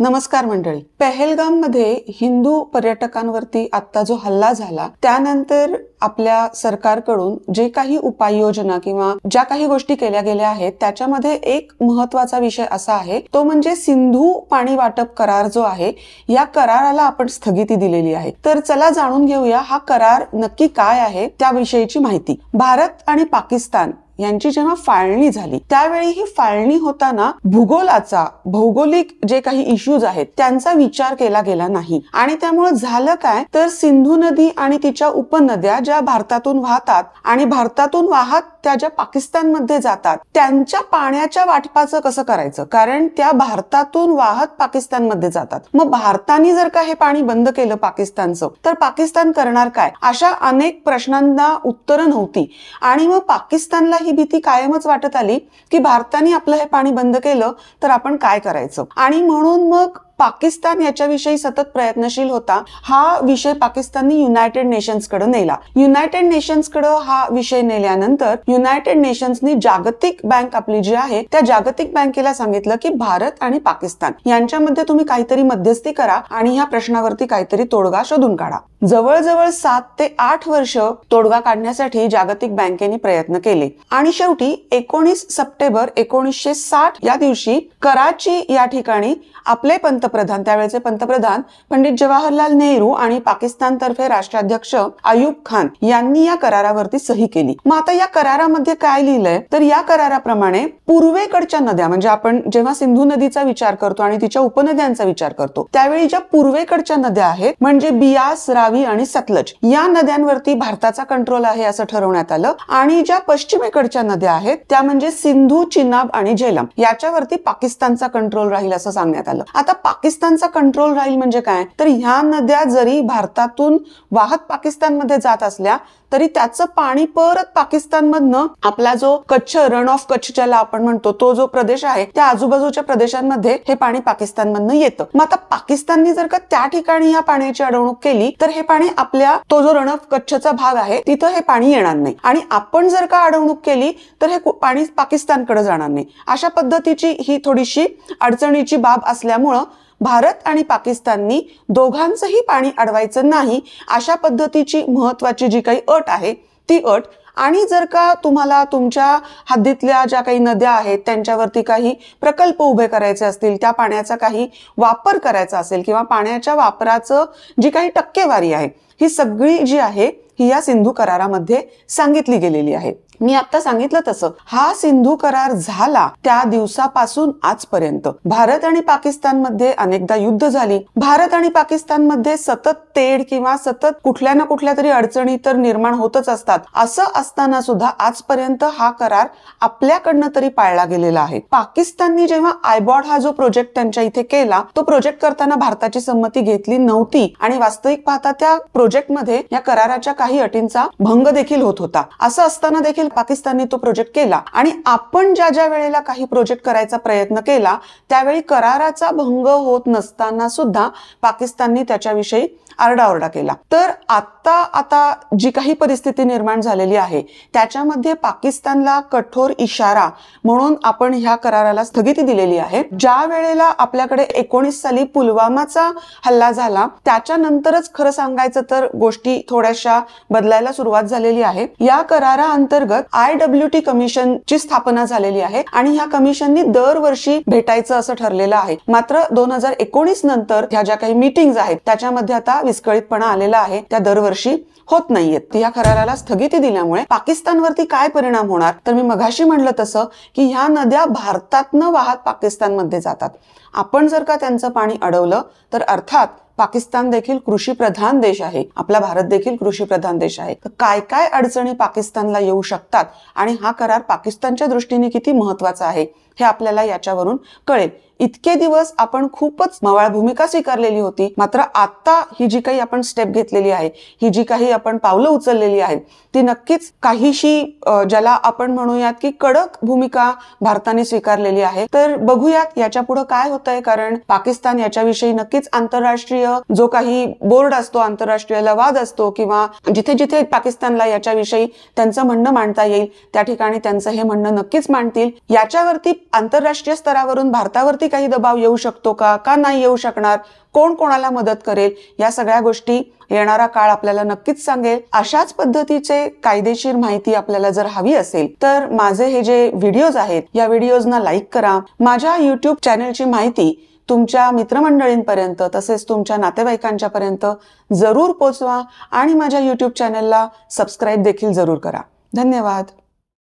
नमस्कार मंडळी. पहलगाममध्ये हिंदू पर्यटकांवरती आता जो हल्ला झाला त्यानंतर आपल्या सरकारकडून जे काही उपाययोजना किंवा ज्या काही गोष्टी केल्या गेल्या आहेत त्याच्यामध्ये एक महत्वाचा विषय असा आहे तो म्हणजे सिंधू पाणी वाटप करार जो आहे या कराराला आपण स्थगिती दिलेली आहे. तर चला जाणून घेऊया हा करार नक्की काय आहे त्याविषयीची माहिती. भारत आणि पाकिस्तान यांची जेव्हा फाळणी झाली त्यावेळी ही फाळणी होताना भूगोलाचा भौगोलिक जे काही इश्यूज आहेत त्यांचा विचार केला गेला नाही आणि त्यामुळे झालं काय तर सिंधू नदी आणि तिच्या उपनद्या ज्या भारतातून वाहतात आणि भारतातून वाहत त्या ज्या पाकिस्तानमध्ये जातात त्यांच्या पाण्याच्या वाटपाचं कसं करायचं, कारण त्या भारतातून वाहत पाकिस्तानमध्ये जातात. मग भारताने जर का हे पाणी बंद केलं पाकिस्तानचं तर पाकिस्तान करणार काय, अशा अनेक प्रश्नांना उत्तरं नव्हती आणि मग पाकिस्तानला ही भीती कायमच वाटत आली की भारताने आपलं हे पाणी बंद केलं तर आपण काय करायचं. आणि म्हणून मग पाकिस्तान याच्याविषयी सतत प्रयत्नशील होता. हा विषय पाकिस्तानने युनायटेड नेशन्सकडे नेला. युनायटेड नेशन्सकडे हा विषय नेल्यानंतर युनायटेड नेशन्सनी जागतिक बँक आपली जी आहे त्या जागतिक बँकेला सांगितलं की भारत आणि पाकिस्तान यांच्यामध्ये तुम्ही काहीतरी मध्यस्थी करा आणि या प्रश्नावरती काहीतरी तोडगा शोधून काढा. जवळजवळ 7 ते 8 वर्ष तोडगा काढण्यासाठी जागतिक बँकेने प्रयत्न केले आणि शेवटी 19 सप्टेंबर 1960 या दिवशी कराची या ठिकाणी आपले पंतप्रधान त्यावेळेचे पंतप्रधान पंडित जवाहरलाल नेहरू आणि पाकिस्तान तर्फे राष्ट्राध्यक्ष अयूब खान यांनी या करारावरती सही केली. मग आता या करारामध्ये काय लिहिलंय तर या कराराप्रमाणे पूर्वेकडच्या नद्या म्हणजे आपण जेव्हा सिंधू नदीचा विचार करतो आणि तिच्या उपनद्यांचा विचार करतो त्यावेळी ज्या पूर्वेकडच्या नद्या आहेत म्हणजे बियास, रावी आणि सतलज या नद्यांवरती भारताचा कंट्रोल आहे असं ठरवण्यात आलं आणि ज्या पश्चिमेकडच्या नद्या आहेत त्या म्हणजे सिंधू, चिनाब आणि झेलम याच्यावरती पाकिस्तानचा कंट्रोल राहील असं सांगण्यात आलं. आता पाकिस्तानचा कंट्रोल राहील म्हणजे काय तर ह्या नद्या जरी भारतातून वाहत पाकिस्तानमध्ये जात असल्या तरी त्याचं पाणी परत पाकिस्तानमधनं आपला जो कच्छ रण ऑफ कच्छ ज्याला आपण म्हणतो तो जो प्रदेश आहे त्या आजूबाजूच्या प्रदेशांमध्ये हे पाणी पाकिस्तानमधनं येतं. मग आता पाकिस्तानने जर का त्या ठिकाणी या पाण्याची अडवणूक केली तर हे पाणी आपल्या तो जो रण ऑफ कच्छचा भाग आहे तिथं हे पाणी येणार नाही आणि आपण जर का अडवणूक केली तर हे पाणी पाकिस्तानकडे जाणार नाही. अशा पद्धतीची ही थोडीशी अडचणीची बाब असल्यामुळं भारत आणि पाकिस्ताननी दोघांचंही पाणी अडवायचं नाही अशा पद्धतीची महत्वाची जी काही अट आहे ती अट. आणि जर का तुम्हाला तुमच्या हद्दीतल्या ज्या काही नद्या आहेत त्यांच्यावरती काही प्रकल्प उभे करायचे असतील, त्या पाण्याचा काही वापर करायचा असेल किंवा पाण्याच्या वापराचं जी काही टक्केवारी आहे ही सगळी जी आहे ही या सिंधू करारामध्ये सांगितली गेलेली आहे. मी आता सांगितलं तसं हा सिंधू करार झाला त्या दिवसापासून आजपर्यंत भारत आणि पाकिस्तानमध्ये अनेकदा युद्ध झाली. भारत आणि पाकिस्तानमध्ये सतत तेढ किंवा सतत कुठल्या ना कुठल्या तरी अडचणी तर निर्माण होतच असतात. असं असताना सुद्धा आजपर्यंत हा करार आपल्याकडनं तरी पाळला गेलेला आहे. पाकिस्ताननी जेव्हा आयबॉड हा जो प्रोजेक्ट त्यांच्या इथे केला तो प्रोजेक्ट करताना भारताची संमती घेतली नव्हती आणि वास्तविक पाहता त्या प्रोजेक्टमध्ये या कराराच्या काही अटींचा भंग देखील होत होता. असं असताना देखील पाकिस्तानने तो प्रोजेक्ट केला आणि आपण ज्या ज्या वेळेला काही प्रोजेक्ट करायचा प्रयत्न केला त्यावेळी कराराचा भंग होत नसताना सुद्धा पाकिस्तानने त्याच्याविषयी आरडाओरडा केला. तर आता जी काही परिस्थिती निर्माण झालेली आहे त्याच्यामध्ये पाकिस्तानला कठोर इशारा म्हणून आपण ह्या कराराला स्थगिती दिलेली आहे. ज्या वेळेला आपल्याकडे 19 साली पुलवामाचा हल्ला झाला त्याच्यानंतरच खरं सांगायचं तर गोष्टी थोड्याशा बदलायला सुरुवात झालेली आहे. या कराराअंतर्गत IWT कमिशनची स्थापना झालेली आहे आणि ह्या कमिशननी दरवर्षी भेटायचं असं ठरलेलं आहे. मात्र 2019 नंतर ह्या ज्या काही मीटिंग्ज आहेत त्याच्यामध्ये आता विस्कळीतपणा आलेला आहे, त्या दरवर्षी होत नाहीयेत. या कराराला स्थगिती दिल्यामुळे पाकिस्तानवरती काय परिणाम होणार तर मी मगाशी म्हणलं तसं की ह्या नद्या भारतातनं वाहत पाकिस्तानमध्ये जातात. आपण जर का त्यांचं पाणी अडवलं तर अर्थात पाकिस्तान देखील कृषी प्रधान देश आहे, आपला भारत देखील कृषी प्रधान देश आहे. तर काय काय अडचणी पाकिस्तानला येऊ शकतात आणि हा करार पाकिस्तानच्या दृष्टीने किती महत्वाचा आहे हे आपल्याला याच्यावरून कळेल. इतके दिवस आपण खूपच मवाळ भूमिका स्वीकारलेली होती, मात्र आता ही जी काही आपण स्टेप घेतलेली आहे, ही जी काही आपण पावलं उचललेली आहेत ती नक्कीच काहीशी ज्याला आपण म्हणूयात की कडक भूमिका भारताने स्वीकारलेली आहे. तर बघूयात याच्या पुढे काय होतंय, कारण पाकिस्तान याच्याविषयी नक्कीच आंतरराष्ट्रीय जो काही बोर्ड असतो, आंतरराष्ट्रीय लवाद असतो किंवा जिथे जिथे पाकिस्तानला याच्याविषयी त्यांचं म्हणणं मांडता येईल त्या ठिकाणी त्यांचं हे म्हणणं नक्कीच मांडतील. याच्यावरती आंतरराष्ट्रीय स्तरावरून भारतावरती काही दबाव येऊ शकतो का नाही येऊ शकणार, कोण कोणाला मदत करेल, या सगळ्या गोष्टी येणारा काळ आपल्याला नक्कीच सांगेल. अशाच पद्धतीचे कायदेशीर माहिती आपल्याला जर हवी असेल तर माझे हे जे व्हिडिओज आहेत या व्हिडिओजना लाईक करा. माझ्या YouTube चॅनलची माहिती तुमच्या मित्रमंडळींपर्यंत तसेच तुमच्या नातेवाईकांच्या पर्यंत जरूर पोहोचवा आणि माझ्या YouTube चॅनलला सबस्क्राईब देखील जरूर करा. धन्यवाद.